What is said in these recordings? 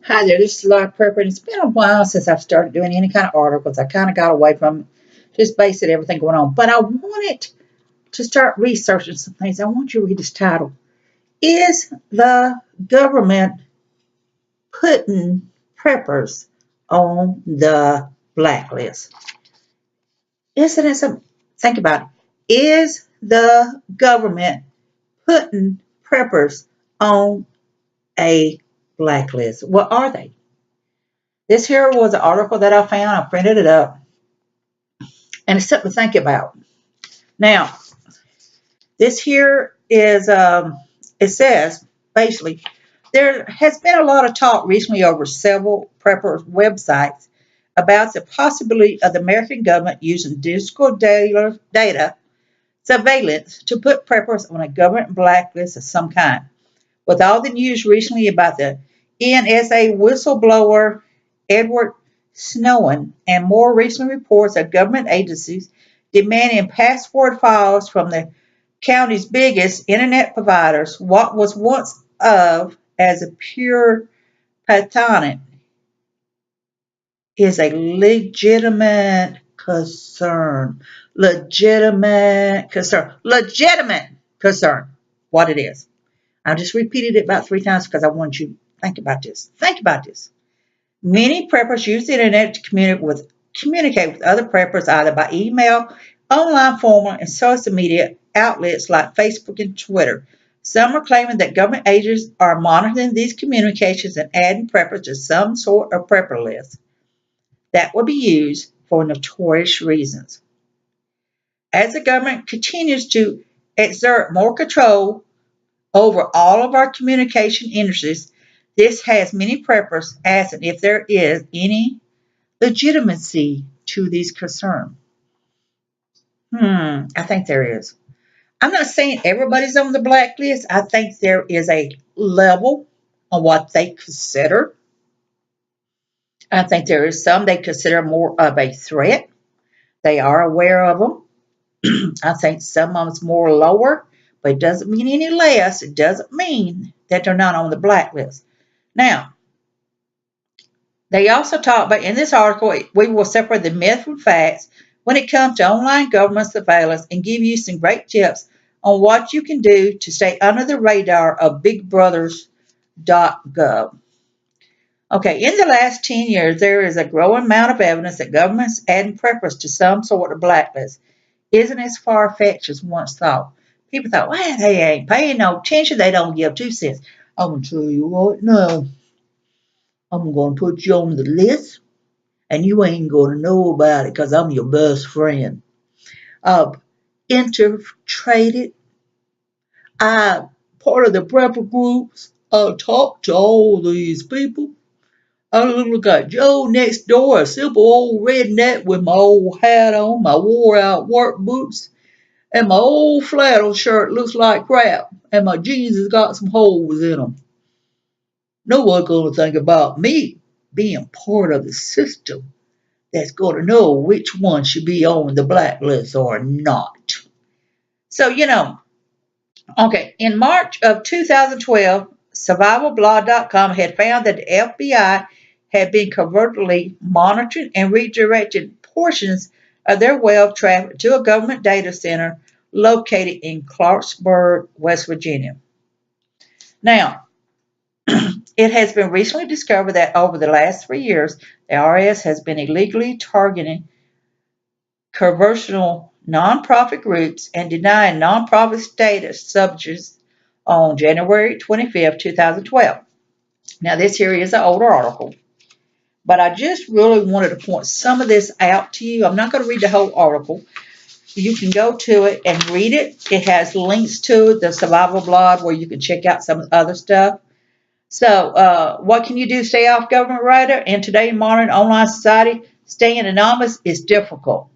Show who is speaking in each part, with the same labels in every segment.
Speaker 1: Hi there, this is Laura Prepper, and it's been a while since I've started doing any kind of articles. I kind of got away from just basing everything going on, but I wanted to start researching some things. I want you to read this title. Is the government putting preppers on the blacklist? Isn't it some? Think about it. Is the government putting preppers on a blacklist? What are they? This here was an article that I found. I printed it up, and it's something to think about. Now, this here is, it says, basically, there has been a lot of talk recently over several prepper websites about the possibility of the American government using digital data surveillance to put preppers on a government blacklist of some kind. With all the news recently about the NSA whistleblower Edward Snowden and more recent reports of government agencies demanding password files from the county's biggest internet providers, what was once of as a pure platonic is a legitimate concern. Legitimate concern. Legitimate concern. What it is. I just repeated it about 3 times because I want you to think about this. Think about this. Many preppers use the internet to communicate with other preppers either by email, online forum, and social media outlets like Facebook and Twitter. Some are claiming that government agents are monitoring these communications and adding preppers to some sort of prepper list that will be used for notorious reasons. As the government continues to exert more control over all of our communication industries, this has many preppers asking if there is any legitimacy to these concerns. I think there is. I'm not saying everybody's on the blacklist. I think there is a level on what they consider. I think there is some they consider more of a threat. They are aware of them. I think some of them's more lower, but it doesn't mean any less. It doesn't mean that they're not on the blacklist. Now, they also talk about in this article, we will separate the myth from facts when it comes to online government surveillance and give you some great tips on what you can do to stay under the radar of bigbrothers.gov. Okay, in the last 10 years, there is a growing amount of evidence that governments adding preppers to some sort of blacklist isn't as far-fetched as once thought. People thought, well, they ain't paying no attention. They don't give 2 cents. I'm going to tell you what, no. I'm going to put you on the list, and you ain't going to know about it because I'm your best friend. Infiltrated. I part of the prepper groups. I talk to all these people. I look like Joe next door, a simple old redneck with my old hat on, my wore out work boots, and my old flannel shirt looks like crap, and my jeans has got some holes in them. No one's going to think about me being part of the system that's going to know which one should be on the blacklist or not. So, okay, in March of 2012, survivalblog.com had found that the FBI had been covertly monitoring and redirecting portions of their web traffic to a government data center located in Clarksburg, West Virginia. Now, it has been recently discovered that over the last 3 years, the IRS has been illegally targeting controversial nonprofit groups and denying nonprofit status subjects on January 25th, 2012. Now, this here is an older article, but I just really wanted to point some of this out to you. I'm not going to read the whole article. You can go to it and read it. It has links to the survival blog where you can check out some other stuff. So, what can you do to stay off government radar? In today's modern online society, staying anonymous is difficult.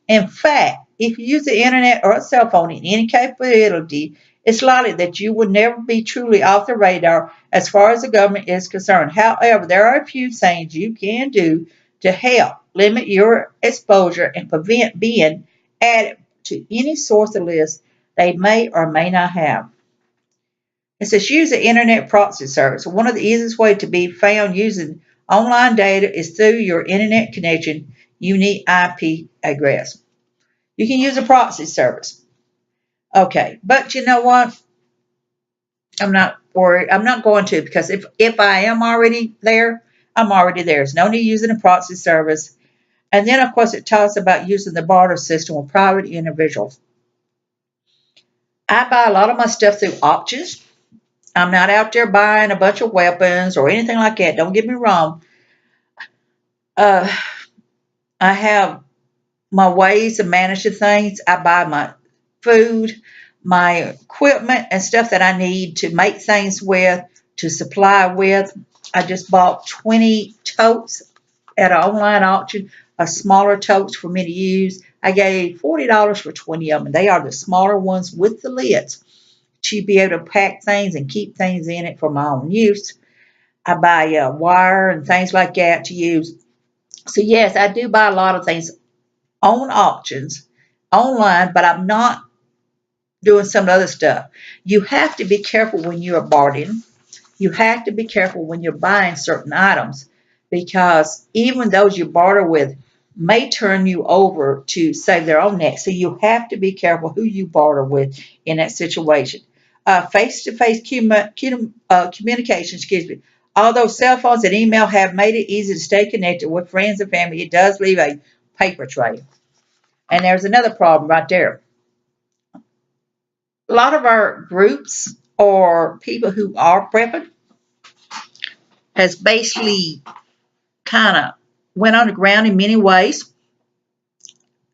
Speaker 1: In fact, if you use the internet or a cell phone in any capability, it's likely that you will never be truly off the radar as far as the government is concerned. However, there are a few things you can do to help limit your exposure and prevent being added to any source of list they may or may not have. It says use the internet proxy service. One of the easiest ways to be found using online data is through your internet connection unique IP address. You can use a proxy service. Okay, but you know what? I'm not worried. I'm not going to, because if I am already there, I'm already there. There's no need using a proxy service. And then, of course, it tells about using the barter system with private individuals. I buy a lot of my stuff through auctions. I'm not out there buying a bunch of weapons or anything like that. Don't get me wrong. Uh, I have my ways of managing things. I buy my food, my equipment, and stuff that I need to make things with, to supply with. I just bought 20 totes at an online auction, a smaller totes for me to use. I gave $40 for 20 of them. They are the smaller ones with the lids to be able to pack things and keep things in it for my own use. I buy wire and things like that to use. So yes, I do buy a lot of things on auctions online, but I'm not doing some other stuff. You have to be careful when you're bartering. You have to be careful when you're buying certain items, because even those you barter with may turn you over to save their own neck. So you have to be careful who you barter with in that situation. Face-to-face communication, Although cell phones and email have made it easy to stay connected with friends and family, it does leave a paper trail. And there's another problem right there. A lot of our groups or people who are prepping has basically kind of went underground in many ways.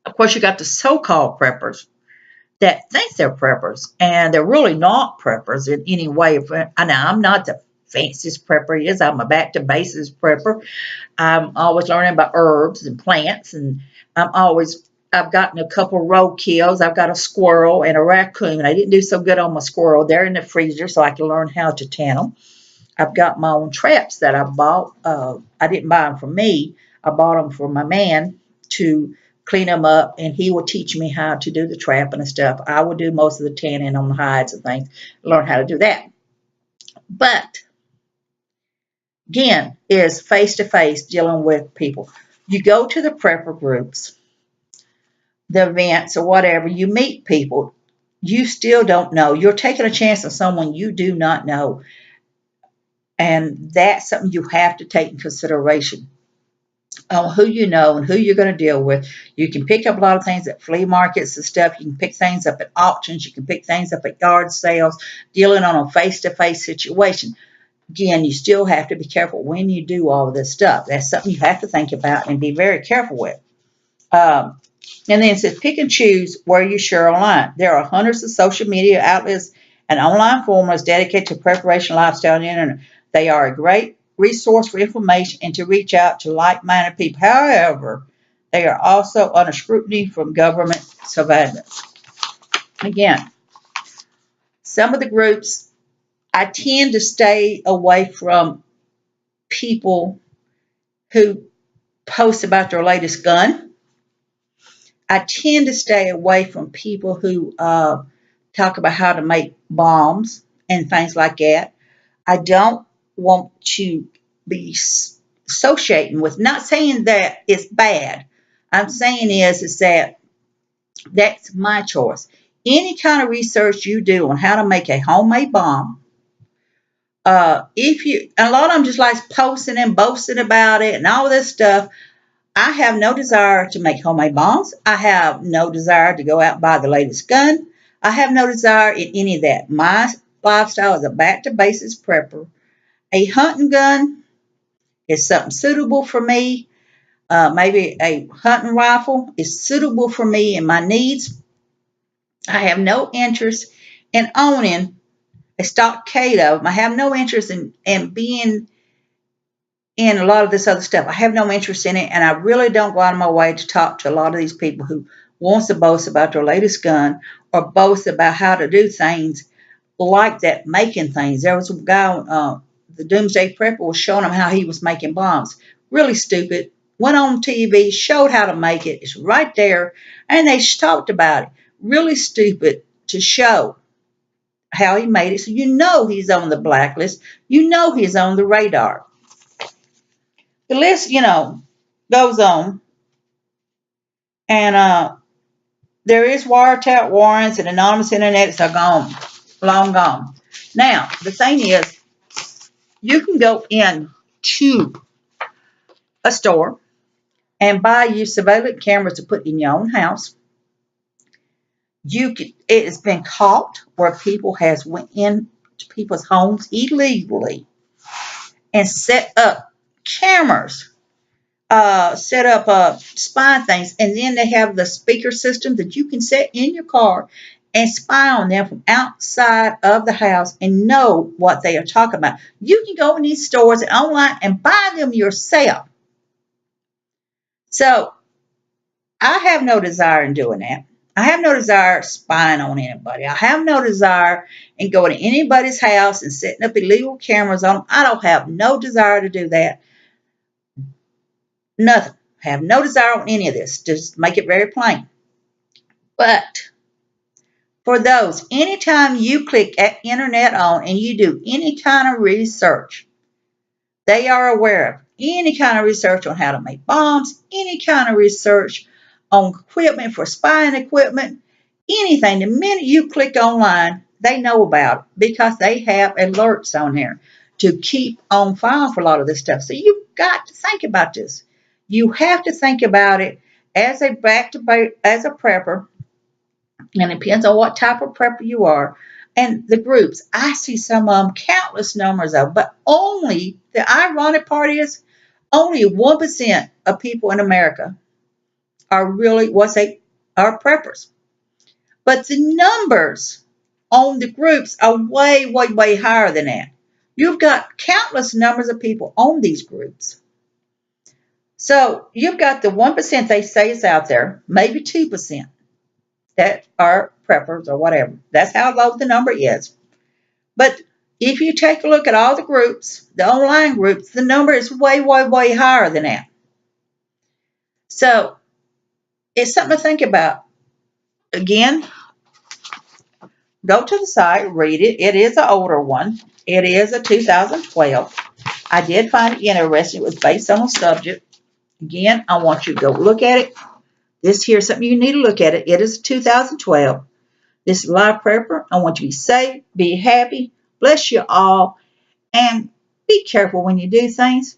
Speaker 1: Of course, you got the so-called preppers that think they're preppers, and they're really not preppers in any way. I'm not the fanciest prepper is. I'm a back to basics prepper. I'm always learning about herbs and plants, and I've gotten a couple roadkills. I've got a squirrel and a raccoon. I didn't do so good on my squirrel. They're in the freezer so I can learn how to tan them. I've got my own traps that I bought. I didn't buy them for me. I bought them for my man to clean them up, and he will teach me how to do the trapping and stuff. I will do most of the tanning on the hides and things, learn how to do that. But again, is face to face dealing with people. You go to the prepper groups, the events or whatever, you meet people. You still don't know. You're taking a chance on someone you do not know. And that's something you have to take in consideration on who you know and who you're going to deal with. You can pick up a lot of things at flea markets and stuff. You can pick things up at auctions. You can pick things up at yard sales, dealing on a face-to-face situation. Again, you still have to be careful when you do all of this stuff. That's something you have to think about and be very careful with. And then it says pick and choose where you share online. There are hundreds of social media outlets and online forums dedicated to preparation lifestyle on the internet. They are a great resource for information and to reach out to like-minded people. However, they are also under scrutiny from government surveillance. Again, some of the groups, I tend to stay away from people who post about their latest gun. I tend to stay away from people who talk about how to make bombs and things like that. I don't want to be associating with, not saying that it's bad. I'm saying is that that's my choice. Any kind of research you do on how to make a homemade bomb, if you, a lot of them just like posting and boasting about it and all this stuff. I have no desire to make homemade bombs. I have no desire to go out and buy the latest gun. I have no desire in any of that. My lifestyle is a back to basics prepper. A hunting gun is something suitable for me. Maybe a hunting rifle is suitable for me and my needs. I have no interest in owning a stockade of them. I have no interest in being in a lot of this other stuff. I have no interest in it, and I really don't go out of my way to talk to a lot of these people who wants to boast about their latest gun or boast about how to do things like that, making things. There was a guy, the Doomsday Prepper, was showing him how he was making bombs. Really stupid. Went on TV, showed how to make it. It's right there, and they talked about it. Really stupid to show how he made it. So you know he's on the blacklist. You know he's on the radar. The list, goes on. And there is wiretap warrants and anonymous internets are gone, long gone. Now, the thing is, you can go in to a store and buy you surveillance cameras to put in your own house. It has been caught where people has went into people's homes illegally and set up cameras, set up spy things, and then they have the speaker system that you can set in your car and spy on them from outside of the house and know what they are talking about. You can go in these stores and online and buy them yourself. So I have no desire in doing that. I have no desire spying on anybody. I have no desire in going to anybody's house and setting up illegal cameras on them. I don't have no desire to do that. Nothing. I have no desire on any of this. Just make it very plain. But for those, anytime you click at internet on and you do any kind of research, they are aware of any kind of research on how to make bombs, any kind of research on equipment for spying equipment, anything. The minute you click online, they know about it because they have alerts on there to keep on file for a lot of this stuff. So you've got to think about this. You have to think about it as a prepper, and it depends on what type of prepper you are. And the groups, I see some of them, countless numbers of them, but only, the ironic part is, only 1% of people in America are really are preppers. But the numbers on the groups are way, way, way higher than that. You've got countless numbers of people on these groups. So you've got the 1% they say is out there, maybe 2% that are preppers or whatever. That's how low the number is. But if you take a look at all the groups, the online groups, the number is way, way, way higher than that. So it's something to think about. Again, go to the site, read it. It is an older one. It is a 2012. I did find it interesting. It was based on a subject. Again, I want you to go look at it. This here is something you need to look at it. It is 2012. This is Live Prepper. I want you to be safe, be happy, bless you all, and be careful when you do things.